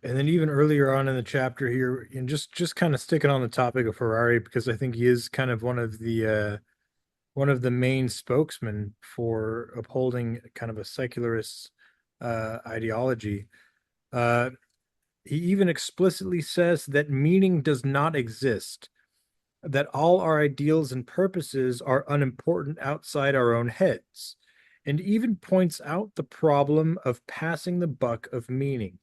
And then even earlier on in the chapter here, and just kind of sticking on the topic of Harari, because I think he is kind of one of the main spokesmen for upholding kind of a secularist ideology. Uh, he even explicitly says that meaning does not exist, that all our ideals and purposes are unimportant outside our own heads, and even points out the problem of passing the buck of meaning.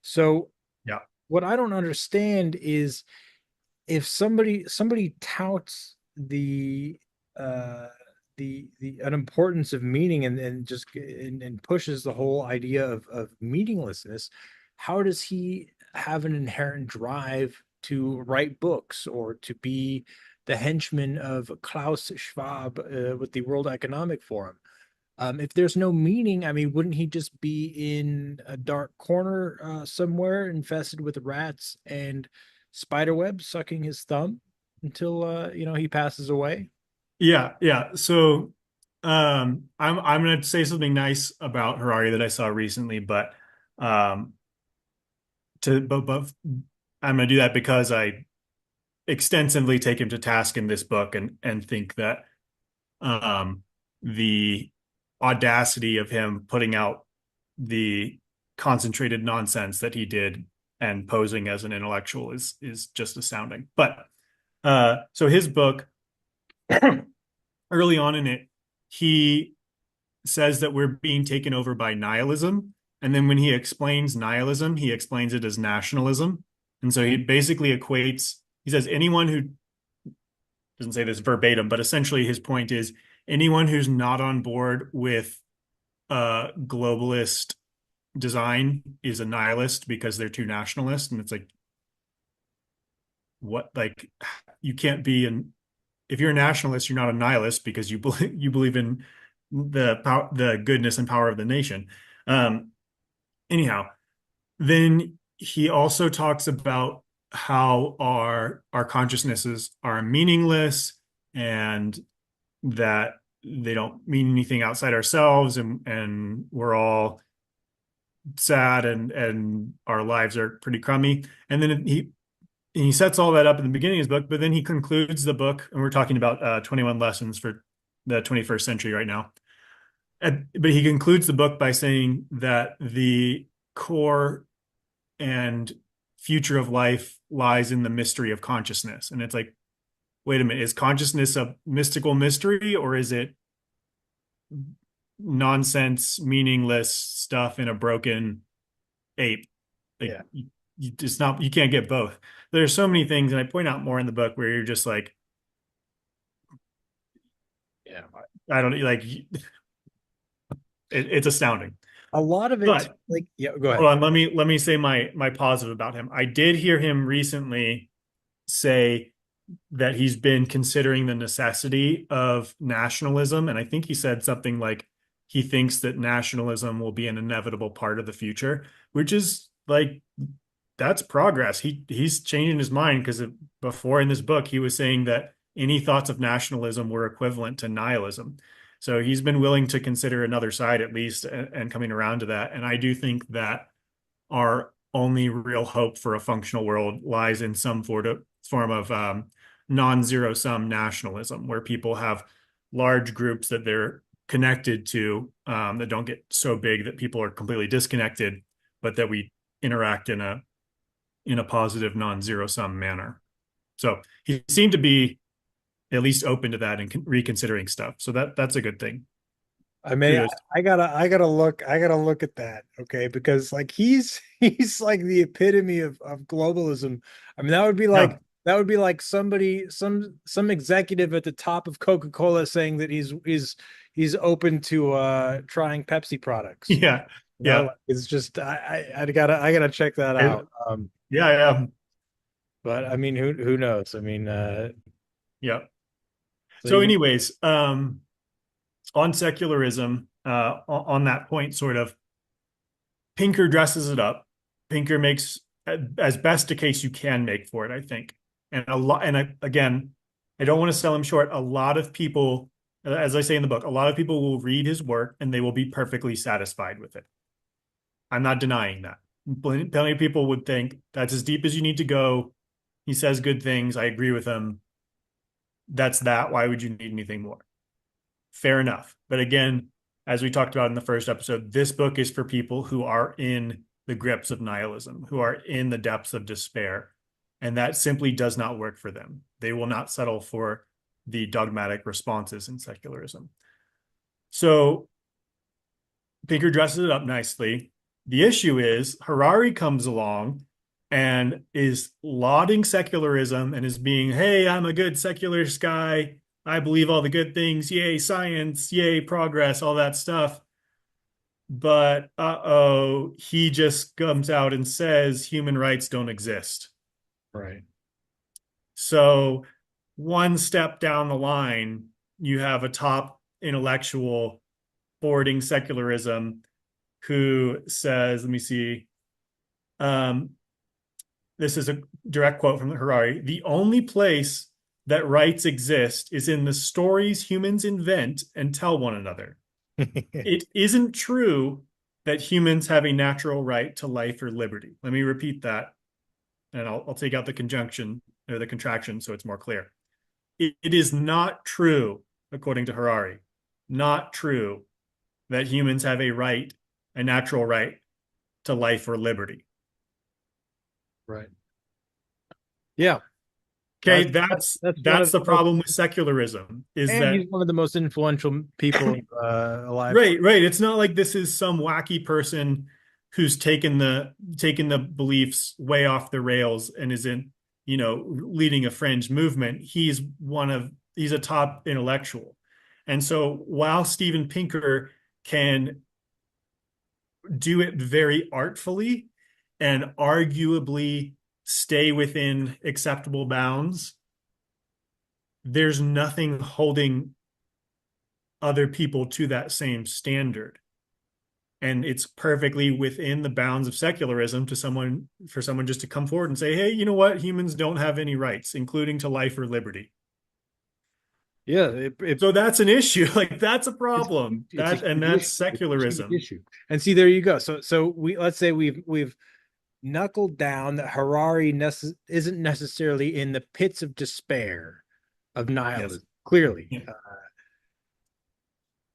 So, Yeah. what I don't understand is if somebody touts uh the unimportance of meaning and pushes the whole idea of meaninglessness, how does he have an inherent drive to write books or to be the henchman of Klaus Schwab with the World Economic Forum? If there's no meaning, I mean, wouldn't he just be in a dark corner somewhere infested with rats and spider webs sucking his thumb until he passes away? Yeah, yeah. So I'm gonna say something nice about Harari that I saw recently, um but I'm gonna do that because I extensively take him to task in this book and think that um the audacity of him putting out the concentrated nonsense that he did and posing as an intellectual is just astounding. But so his book, early on in it, he says that we're being taken over by nihilism. And then when he explains nihilism, he explains it as nationalism. And so he basically equates, he says, anyone who doesn't say this verbatim, but essentially his point is anyone who's not on board with globalist design is a nihilist because they're too nationalist. And it's like, what, like, you can't be an, if you're a nationalist, you're not a nihilist because you believe in the goodness and power of the nation. Um, anyhow, then he also talks about how our consciousnesses are meaningless and that they don't mean anything outside ourselves, and we're all sad and our lives are pretty crummy. And then he sets all that up in the beginning of his book, but then he concludes the book, and we're talking about 21 lessons for the 21st century right now. But he concludes the book by saying that the core and future of life lies in the mystery of consciousness. And it's like, wait a minute, is consciousness a mystical mystery, or is it nonsense, meaningless stuff in a broken ape? Like, Yeah. it's not, you can't get both. There's so many things, and I point out more in the book where you're just like, Yeah. I don't like, it's astounding. A lot of it, But like, yeah, go hold ahead. on, let me say my positive about him. I did hear him recently say that he's been considering the necessity of nationalism. And I think he said something like he thinks that nationalism will be an inevitable part of the future, which is like, that's progress. He's changing his mind because before in this book, he was saying that any thoughts of nationalism were equivalent to nihilism. So he's been willing to consider another side at least and coming around to that. And I do think that our only real hope for a functional world lies in some form of non-zero sum nationalism, where people have large groups that they're connected to, that don't get so big that people are completely disconnected, but that we interact in a positive non-zero sum manner. So he seemed to be at least open to that and reconsidering stuff. So that's a good thing. I mean, Kudos. I gotta look at that, okay? Because like he's like the epitome of globalism. I mean, Yeah. that would be like somebody, some executive at the top of Coca-Cola saying that he's open to trying Pepsi products. Yeah. You know, Yeah. like, it's just I gotta check that out. Yeah. Yeah. But I mean, who knows? I mean, Yeah. so So, even anyways, on secularism, on that point, sort of, Pinker dresses it up. Pinker makes as best a case you can make for it, I think. And a lot, and again, I don't want to sell him short. A lot of people, as I say in the book, a lot of people will read his work and they will be perfectly satisfied with it. I'm not denying that. Plenty of people would think that's as deep as you need to go. He says good things. I agree with him. That's that. Why would you need anything more? Fair enough. But again, as we talked about in the first episode, this book is for people who are in the grips of nihilism, who are in the depths of despair. And that simply does not work for them. They will not settle for the dogmatic responses in secularism. So Pinker dresses it up nicely. The issue is Harari comes along and is lauding secularism and is being, hey, I'm a good secularist guy. I believe all the good things. Yay, science. Yay, progress, all that stuff. But he just comes out and says human rights don't exist. Right. So, one step down the line, you have a top intellectual forwarding secularism who says, let me see, um, this is a direct quote from Harari. The only place that rights exist is in the stories humans invent and tell one another. It isn't true that humans have a natural right to life or liberty. Let me repeat that, and I'll take out the conjunction or the contraction so it's more clear. It is not true, according to Harari, not true that humans have a right, a natural right to life or liberty. Right. Yeah. Okay, That's one that's of the the most, problem with secularism is and he's that one of the most influential people alive. right. It's not like this is some wacky person who's taken the beliefs way off the rails and isn't, leading a fringe movement. He's a top intellectual. And so while Steven Pinker can do it very artfully and arguably stay within acceptable bounds, there's nothing holding other people to that same standard. And it's perfectly within the bounds of secularism for someone just to come forward and say, hey, you know what? Humans don't have any rights, including to life or liberty. Yeah, So that's an issue. Like that's a it's problem. it's a And huge that's issue. It's a huge secularism. issue. And see, there you go. So we let's say we've knuckled down that Harari isn't necessarily in the pits of despair of Yes. nihilism, clearly, Yeah.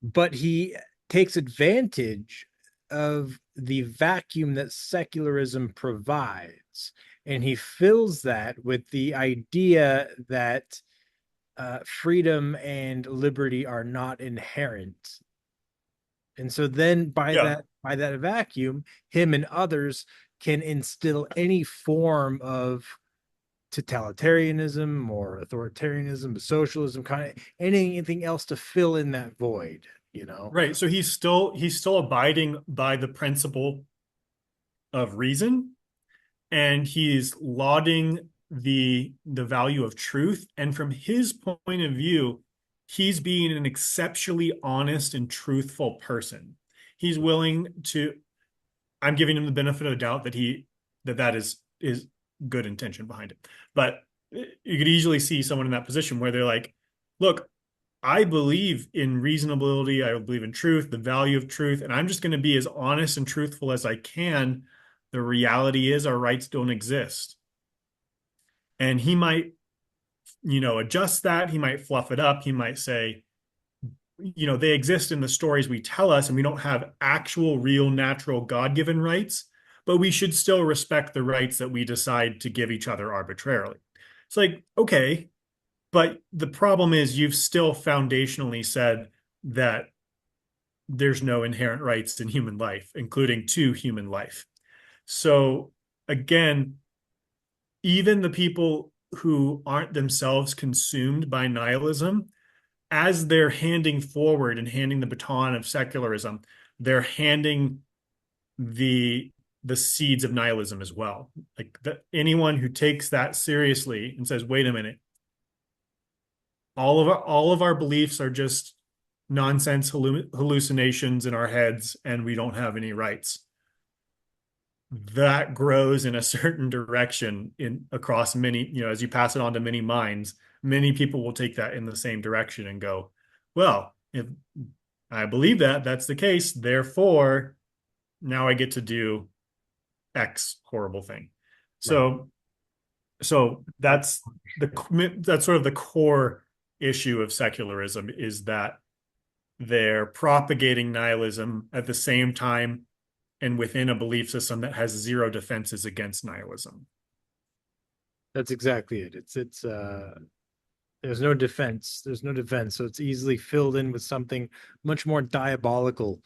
but he takes advantage of the vacuum that secularism provides, and he fills that with the idea that freedom and liberty are not inherent. And so then Yeah. by that vacuum, him and others can instill any form of totalitarianism or authoritarianism, socialism, kind of anything else to fill in that void, you know? Right. So he's still abiding by the principle of reason, and he's lauding the value of truth. And from his point of view, he's being an exceptionally honest and truthful person. He's willing to, I'm giving him the benefit of the doubt that that is good intention behind it. But you could easily see someone in that position where they're like, look, I believe in reasonability, I believe in truth, the value of truth, and I'm just going to be as honest and truthful as I can. The reality is our rights don't exist. And he might, adjust that. He might fluff it up. He might say, they exist in the stories we tell us, and we don't have actual, real, natural, God-given rights, but we should still respect the rights that we decide to give each other arbitrarily. It's like, okay, but the problem is you've still foundationally said that there's no inherent rights in human life, including to human life. So again, even the people who aren't themselves consumed by nihilism, as they're handing forward and handing the baton of secularism, they're handing the seeds of nihilism as well. Like anyone who takes that seriously and says, "Wait a minute, all of our beliefs are just nonsense hallucinations in our heads, and we don't have any rights." That grows in a certain direction in across many, as you pass it on to many minds, many people will take that in the same direction and go, well, if I believe that that's the case, therefore now I get to do X horrible thing. Right. So that's sort of the core issue of secularism, is that they're propagating nihilism at the same time and within a belief system that has zero defenses against nihilism. That's exactly it. It's there's no defense. There's no defense. So it's easily filled in with something much more diabolical